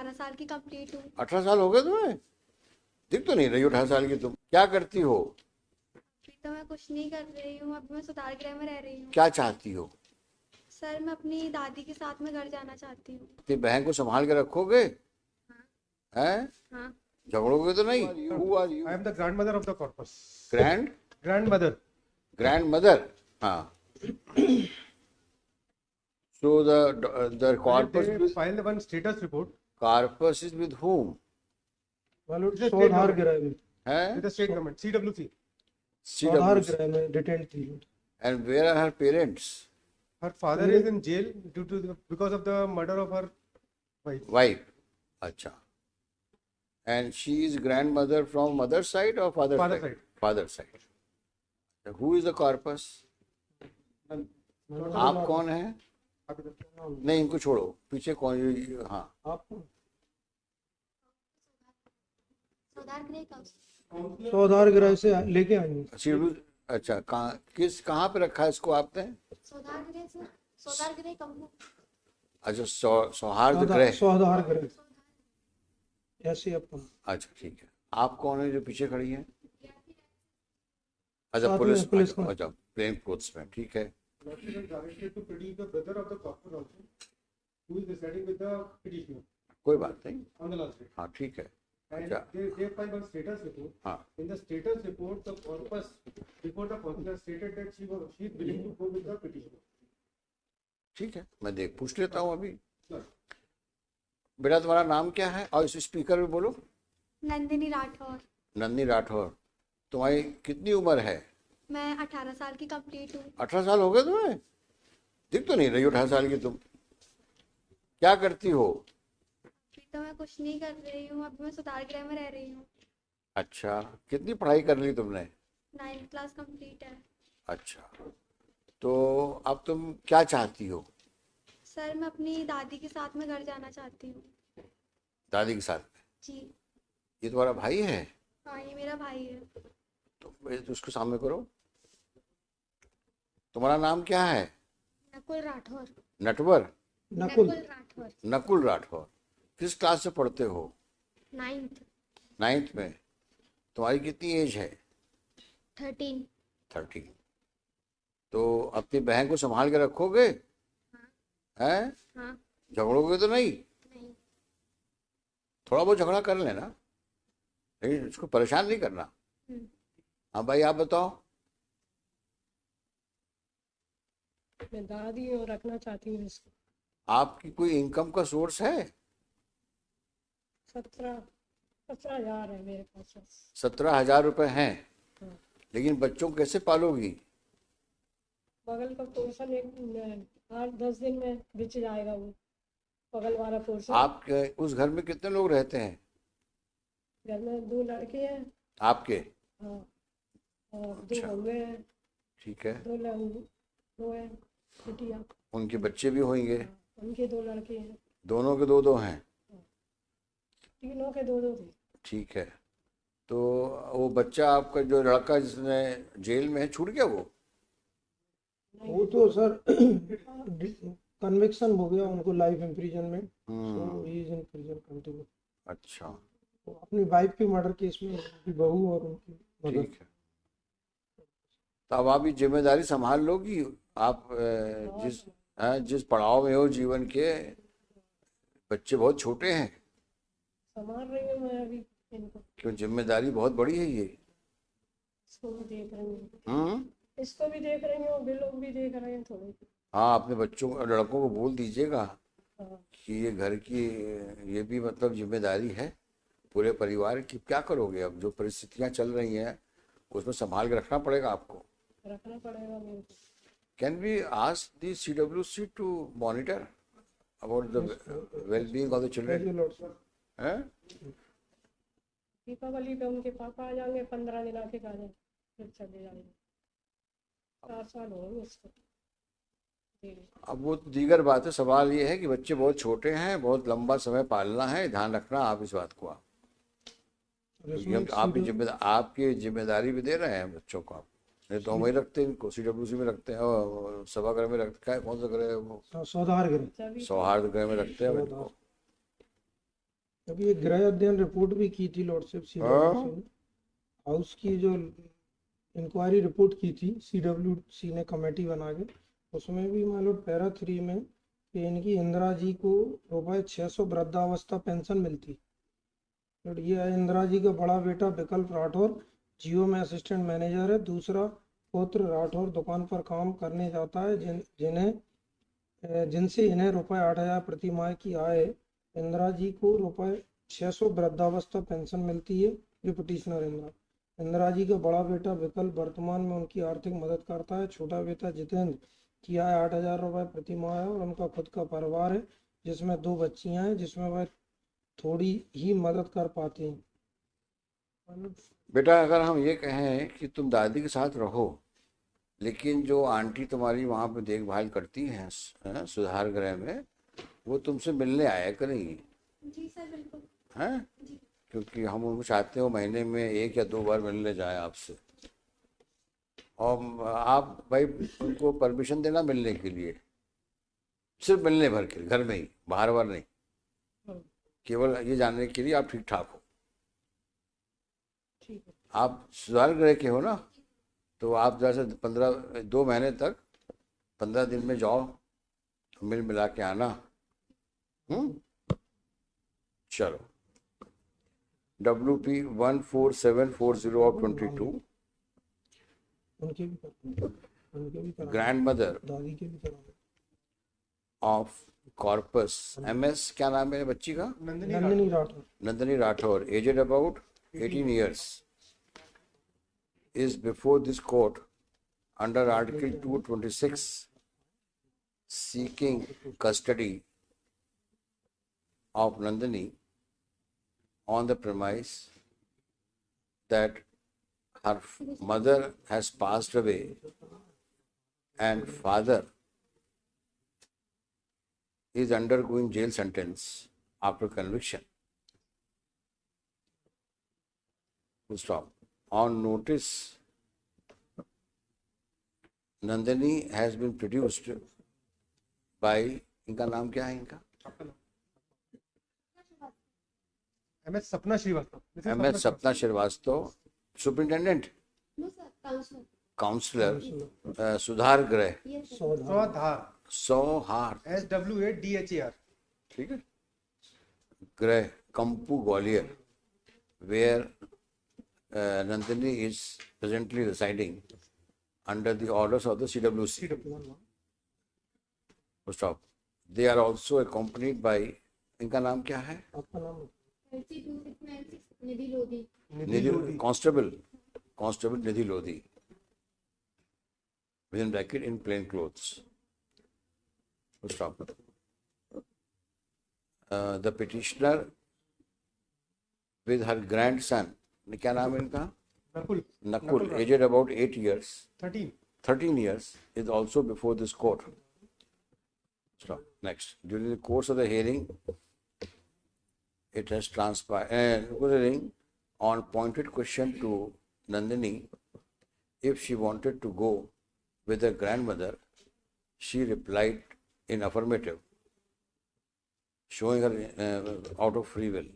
18 साल की कंप्लीट हूँ। 18 साल हो गए तुम्हें? दिख तो नहीं रही हो 18 साल की। तुम क्या करती हो? अभी तो मैं कुछ नहीं कर रही हूँ, अभी मैं सुधार गृह में रह रही हूँ। क्या चाहती हो? सर, मैं अपनी दादी के साथ में घर जाना चाहती हूँ। अपनी बहन को संभाल के रखोगे? हाँ। हैं? हाँ। झगड़ोगे तो नहीं? Who are I you? am the grandmother of the corpus. Grand Grandmother. Grand mother. हाँ। So the corpus They with filed one status report corpus is with whom? with the state Swadhar government. गृह में हैं? With the state government, CWC. Swadhar CWC. गृह में detain थी। And where are her parents? Her father is in jail because of the murder of her wife. Wife. अच्छा. And she is grandmother from mother side or father Father side? side. Father side. Who is the corpus? आप कौन है? नहीं, इनको छोड़ो। पीछे कौन? हाँ। आप सुधार गृह का स्वाधार गृह से लेके आएंगे। CWC। अच्छा, कहाँ पे रखा है इसको आपने? सुधार गृह से सुधार गृह कम। अच्छा, सौहार्द गृह। स्वाधार गृह ऐसे अपन। अच्छा, ठीक है। आप कौन है जो पीछे खड़ी है? अच्छा, साथ पुलिस। में पुलिस में। अच्छा, प्लेन क्लोथ्स में। ठीक है। Directed to produce the brother of the corpus also, who is residing with the petitioner कोई बात नहीं। on the last day. हाँ, ठीक है। And अच्छा। they filed one status report. हाँ। In the status report, the corpus before the consular stated that she is willing to go with the petitioner. ठीक है, मैं पूछ लेता हूँ अभी। Sir, बेटा, तुम्हारा नाम क्या है? और इस स्पीकर में बोलो। नंदिनी राठौर। नंदिनी राठौर। तुम्हारी कितनी उम्र है? मैं 18 साल की कंप्लीट हूँ। 18 साल हो गए तुम्हें? दिख तो नहीं रही हो 18 साल की। तुम क्या करती हो? अभी तो मैं कुछ नहीं कर रही हूँ, अभी मैं सुधार गृह में रह रही हूँ। अच्छा, कितनी पढ़ाई कर ली तुमने? 9th क्लास कंप्लीट है। अच्छा, तो अब तुम क्या चाहती हो? सर, मैं अपनी दादी के साथ में घर जाना चाहती हूँ। दादी के साथ में? जी। ये तुम्हारा भाई है? हाँ, ये मेरा भाई है। तो उसको सामने करो। तुम्हारा नाम क्या है? नकुल राठौर। नटवर? नकुल। राठौर। नकुल राठौर। किस क्लास से पढ़ते हो? 9th। 9th में। तुम्हारी कितनी एज है? 13। 13। तो अपनी बहन को संभाल के रखोगे? हैं? हाँ। झगड़ोगे तो नहीं? नहीं। थोड़ा बहुत झगड़ा कर लेना, लेकिन उसको परेशान नहीं करना। हाँ भाई, आप बताओ। मैं दादी हूँ, रखना चाहती हूँ इसको। आपकी कोई इनकम का सोर्स है? 17,000 है मेरे पास। 17,000 रुपए हैं। हाँ। लेकिन बच्चों को कैसे पालोगी? बगल का पोर्शन एक 8-10 दिन में बिच जाएगा, वो बगल वाला पोर्शन। आप उस घर में कितने लोग रहते हैं? घर में 2 लड़के हैं। आपके? हाँ। और 2 अच्छा। बउए हैं। ठीक है। 2 हैं बेटियाँ। उनके बच्चे भी होंगे? हाँ, उनके 2 लड़के हैं। दोनों के 2-2 हैं? तीनों के 2-2 थे। ठीक है। तो वो बच्चा आपका जो लड़का जिसने जेल में है, छूट गया वो तो सर कन्विक्शन हो गया उनको life imprisonment. So he is in prison continue. अच्छा, अपनी वाइफ के मर्डर केस में उनकी बहू और उनकी मदर। ठीक है। तो अब आप ये जिम्मेदारी संभाल लोगी? आप जिस पड़ाव में हो जीवन के, बच्चे बहुत छोटे हैं। संभाल रही हूँ मैं अभी इनको। क्यों? जिम्मेदारी बहुत बड़ी है ये। इसको भी देख रही हूँ, इसको भी देख रही हूँ, वे लोग भी देख रहे हैं थोड़े। हाँ, अपने बच्चों लड़कों को बोल दीजिएगा हाँ। कि ये घर की ये भी मतलब जिम्मेदारी है पूरे परिवार की। क्या करोगे अब? जो परिस्थितियां चल रही हैं उसमें संभाल के रखना पड़ेगा आपको। रखना पड़ेगा मेरे को। Can we ask the CWC to monitor about the wellbeing of the children? हैं? दीपावली पे उनके पापा आ जाएंगे, 15 दिन आके आ जाएंगे, फिर चले जाएंगे। 4 साल हो गए उसको। अब वो तो दीगर बात है। सवाल ये है कि बच्चे बहुत छोटे हैं, बहुत लंबा समय पालना है। ध्यान रखना आप इस बात को। आपकी जिम्मेदारी भी दे रहे हैं बच्चों को आप। नहीं तो हम वही रखते हैं इनको, CWC में रखते हैं और सभागृह में रखते हैं। कौन सा गृह है वो? स्वाधार गृह। सौहार्द गृह में रखते हैं इनको। अभी एक गृह अध्ययन रिपोर्ट भी की थी लॉर्डशिप CWC ने, हाउस की जो इंक्वायरी रिपोर्ट की थी CWC ने कमेटी बना के, उसमें भी मान लो पैरा 3 में कि इनकी इंदिरा जी को ₹600 वृद्धावस्था पेंशन मिलती। और ये है इंदिरा जी का बड़ा बेटा विकल्प राठौर जियो में असिस्टेंट मैनेजर है। दूसरा पुत्र राठौर दुकान पर काम करने जाता है, जिनसे इन्हें ₹8,000 प्रति माह की आय है। इंदिरा जी को ₹600 वृद्धावस्था पेंशन मिलती है। जो पिटिशनर इंदिरा जी का बड़ा बेटा विकल्प वर्तमान में उनकी आर्थिक मदद करता है। छोटा बेटा जितेंद्र की आय ₹8,000 प्रति माह है और उनका खुद का परिवार है जिसमें 2 बच्चियां हैं, जिसमें वह थोड़ी ही मदद कर पाते हैं। बेटा अगर हम ये कहें कि तुम दादी के साथ रहो, लेकिन जो आंटी तुम्हारी वहाँ पे देखभाल करती हैं सुधार गृह में, वो तुमसे मिलने आया करेंगी, जी सर बिल्कुल। हैं? जी क्योंकि हम उनको चाहते हो महीने में 1 या 2 बार मिलने जाए आपसे। और आप भाई उनको परमिशन देना मिलने के लिए, सिर्फ मिलने भर के लिए, घर में ही, बाहर बार नहीं, केवल ये जानने के लिए आप ठीक ठाक हो। ठीक है। आप सुधार गृह के हो ना, तो आप जैसे 2 महीने तक 15 दिन में जाओ, मिल मिला के आना। चलो WP 14740 of 22 उनके भी करा, ग्रैंड मदर दादी के भी करा। ऑफ कॉर्पस MS, क्या नाम है बच्ची का? Nandini Rathore Nandini Rathore, aged about 18 years, is before this court under Article 226 seeking custody of Nandini on the premise that her mother has passed away and father is undergoing jail sentence after conviction. Full stop. On notice, Nandini has been produced by, इनका नाम क्या है इनका? MS Sapna Srivastava. MS Sapna Srivastava, superintendent, no sir, counsellor. Counsellor सुधार गृह yes sir. सौधार सौहार, SWADHAR। ठीक है, गृह Kampu Gwalior, where Nandini is presently residing under the orders of the CWC. Stop. They are also accompanied by, इनका नाम क्या है? आपका नाम? LC2696 Nidhi Lodhi. Nidhi constable Nidhi Lodhi, within bracket in plain clothes. Stop. The petitioner with her grandson, क्या नाम है इनका? Nakul, aged about 8 years, 13 years, is also before this court. Stop. Next. During the course of the hearing, it has transpired on pointed question to Nandini if she wanted to go with her grandmother. She replied in affirmative, showing her out of free will.